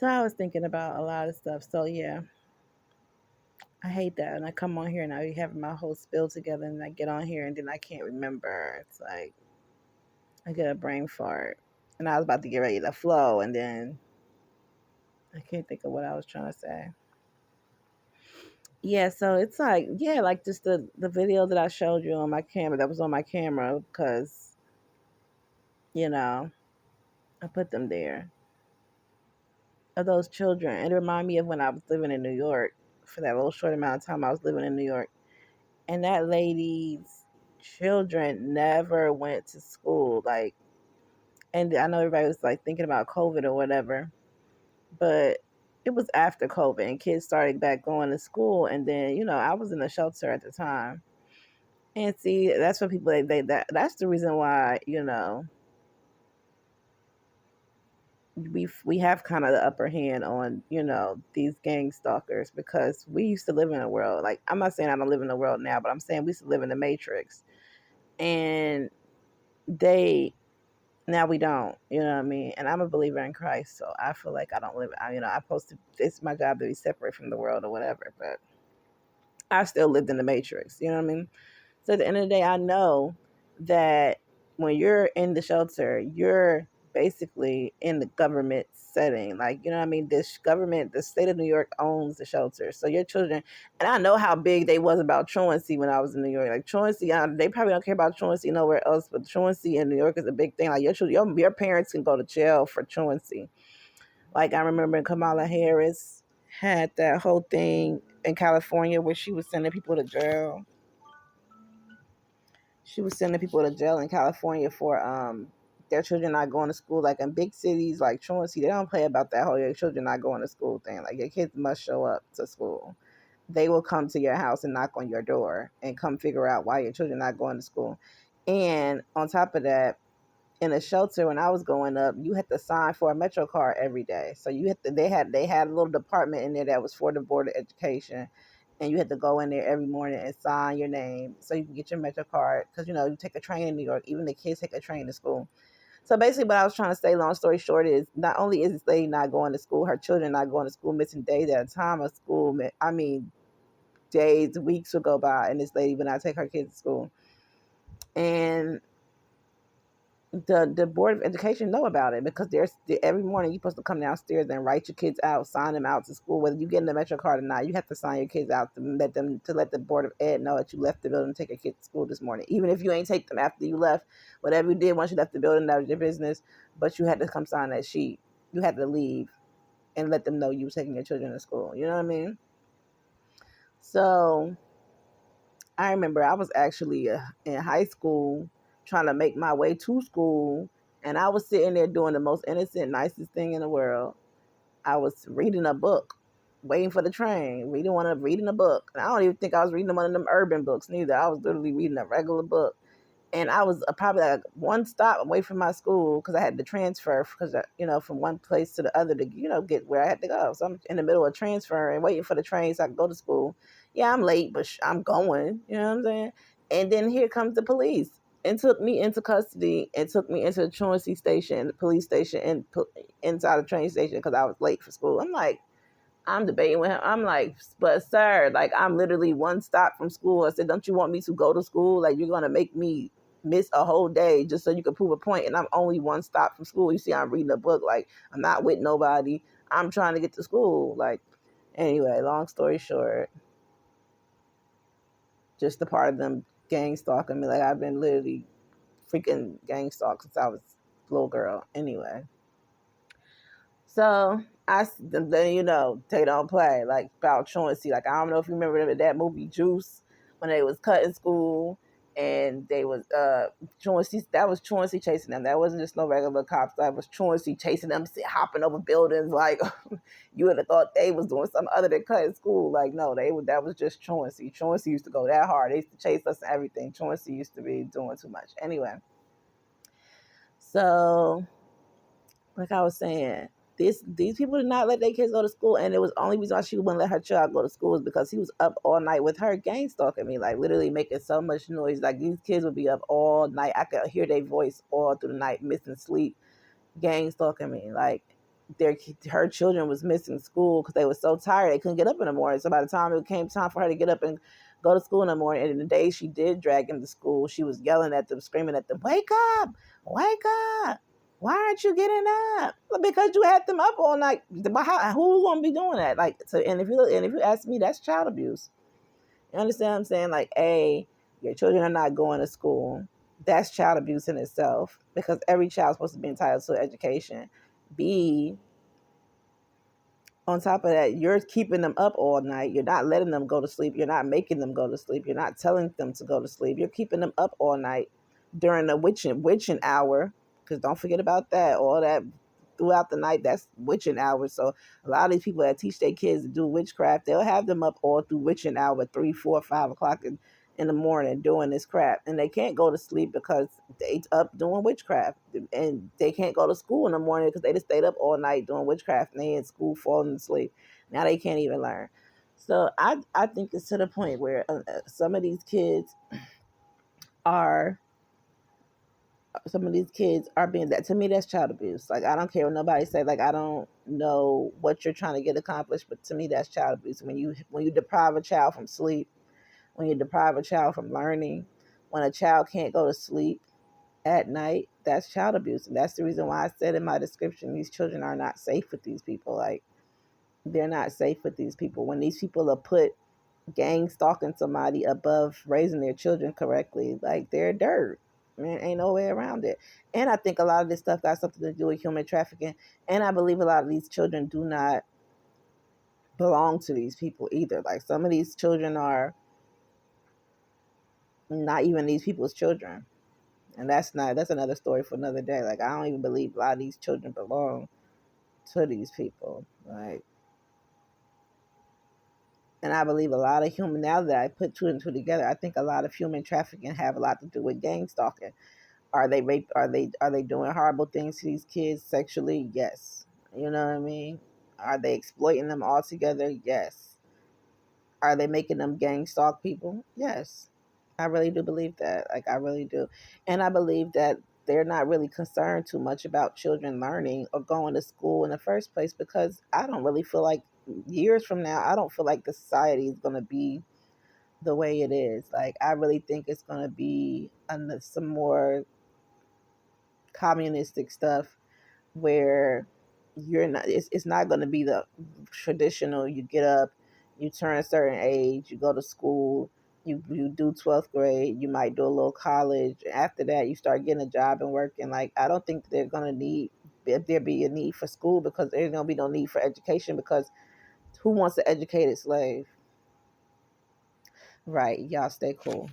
So I was thinking about a lot of stuff. So yeah, I hate that. And I come on here and I be having my whole spill together and I get on here and then I can't remember. It's like I get a brain fart. And I was about to get ready to flow and then I can't think of what I was trying to say. Yeah, so it's like, yeah, like just the video that I showed you on my camera, that was on my camera because, you know, I put them there. Of those children. It reminded me of when I was living in New York for that little short amount of time I was living in New York. And that lady's children never went to school. Like, and I know everybody was like thinking about COVID or whatever, but it was after COVID and kids started back going to school. And then, I was in a shelter at the time. And see, that's what people that's the reason why, we have kind of the upper hand on these gang stalkers because we used to live in a world, like, I'm not saying I don't live in the world now, but I'm saying we used to live in the matrix, and they now we don't, you know what I mean? And I'm a believer in Christ, so I feel like I don't live, I'm supposed to, it's my job to be separate from the world or whatever, but I still lived in the matrix, you know what I mean? So at the end of the day, I know that when you're in the shelter, you're basically in the government setting. Like, you know what I mean? This government, the state of New York owns the shelter. So your children, and I know how big they was about truancy when I was in New York. Like truancy, they probably don't care about truancy nowhere else, but truancy in New York is a big thing. Like your children, your parents can go to jail for truancy. Like I remember Kamala Harris had that whole thing in California where she was sending people to jail. She was sending people to jail in California for their children not going to school. Like in big cities like Truancy, they don't play about that whole your children not going to school thing. Like your kids must show up to school. They will come to your house and knock on your door and come figure out why your children not going to school. And on top of that, in a shelter when I was going up, you had to sign for a Metro card every day. So you had to, they had a little department in there that was for the Board of Education, and you had to go in there every morning and sign your name so you can get your Metro card because you take a train in New York. Even the kids take a train to school. So basically, what I was trying to say, long story short, is not only is this lady not going to school, her children not going to school, missing days at a time of school. I mean, days, weeks will go by, and this lady would not take her kids to school. And the board of education know about it because there's every morning you're supposed to come downstairs and write your kids out, sign them out to school. Whether you get in the Metro card or not, you have to sign your kids out to let the board of ed know that you left the building and take your kids to school this morning. Even if you ain't take them after you left, whatever you did once you left the building, that was your business. But you had to come sign that sheet. You had to leave and let them know you were taking your children to school. You know what I mean? So I remember I was actually in high school trying to make my way to school, and I was sitting there doing the most innocent, nicest thing in the world. I was reading a book, waiting for the train, reading a book. And I don't even think I was reading one of them urban books neither. I was literally reading a regular book. And I was probably like one stop away from my school because I had to transfer because, from one place to the other to, get where I had to go. So I'm in the middle of transfer and waiting for the train so I can go to school. Yeah, I'm late, but I'm going, you know what I'm saying? And then here comes the police and took me into custody and took me into the truancy station, the police station, and inside the train station because I was late for school. I'm debating with him. I'm like, but sir, like I'm literally one stop from school. I said, don't you want me to go to school? Like you're going to make me miss a whole day just so you can prove a point. And I'm only one stop from school. You see, I'm reading a book. Like I'm not with nobody. I'm trying to get to school. Like, anyway, long story short, just the part of them gang stalking me. Like I've been literally freaking gang stalked since I was a little girl. Anyway. So then they don't play like about truancy. Like I don't know if you remember that movie Juice when they was cutting school and they was truancy. That was truancy chasing them. That wasn't just no regular cops. That was truancy chasing them, hopping over buildings. Like you would have thought they was doing something other than cutting school. Like no, that was just truancy. Truancy used to go that hard. They used to chase us and everything. Truancy used to be doing too much. Anyway, so like I was saying, these people did not let their kids go to school, and it was only reason why she wouldn't let her child go to school is because he was up all night with her, gang stalking me, like literally making so much noise. Like these kids would be up all night. I could hear their voice all through the night, missing sleep, gang stalking me. Like their her children was missing school because they were so tired they couldn't get up in the morning. So by the time it came time for her to get up and go to school in the morning, and in the day she did drag them to school, she was yelling at them, screaming at them, "Wake up! Wake up! Why aren't you getting up? Well, because you had them up all night. Who gonna be doing that?" Like, so, and if you ask me, that's child abuse. You understand what I'm saying? Like, A, your children are not going to school. That's child abuse in itself because every child's supposed to be entitled to education. B, on top of that, you're keeping them up all night. You're not letting them go to sleep. You're not making them go to sleep. You're not telling them to go to sleep. You're keeping them up all night during the witching hour. Because don't forget about that. All that throughout the night, that's witching hours. So a lot of these people that teach their kids to do witchcraft, they'll have them up all through witching hour, 3, 4, 5 o'clock in the morning doing this crap, and they can't go to sleep because they up doing witchcraft, and they can't go to school in the morning because they just stayed up all night doing witchcraft, and they in school falling asleep. Now they can't even learn. So I think it's to the point where some of these kids are being that. To me, that's child abuse. Like, I don't care what nobody say. Like, I don't know what you're trying to get accomplished, but to me that's child abuse. When you deprive a child from sleep, when you deprive a child from learning, when a child can't go to sleep at night, that's child abuse. And that's the reason why I said in my description, these children are not safe with these people. Like, they're not safe with these people. When these people are put gang stalking somebody above raising their children correctly, like, they're dirt. Man, ain't no way around it. And I think a lot of this stuff got something to do with human trafficking. And I believe a lot of these children do not belong to these people either. Like, some of these children are not even these people's children. And that's another story for another day. Like, I don't even believe a lot of these children belong to these people. Like, and I believe a lot of human, now that I put two and two together, I think a lot of human trafficking have a lot to do with gang stalking. Are they rape? Are they doing horrible things to these kids sexually? Yes. You know what I mean? Are they exploiting them altogether? Yes. Are they making them gang stalk people? Yes. I really do believe that. Like, I really do. And I believe that they're not really concerned too much about children learning or going to school in the first place, because I don't really feel like years from now, I don't feel like the society is going to be the way it is. Like, I really think it's going to be some more communistic stuff where you're not, it's not going to be the traditional, you get up, you turn a certain age, you go to school, you do 12th grade, you might do a little college, after that you start getting a job and working. Like, I don't think they're going to need, if there be a need for school, because there's going to be no need for education, because who wants an educated slave? Right, y'all stay cool.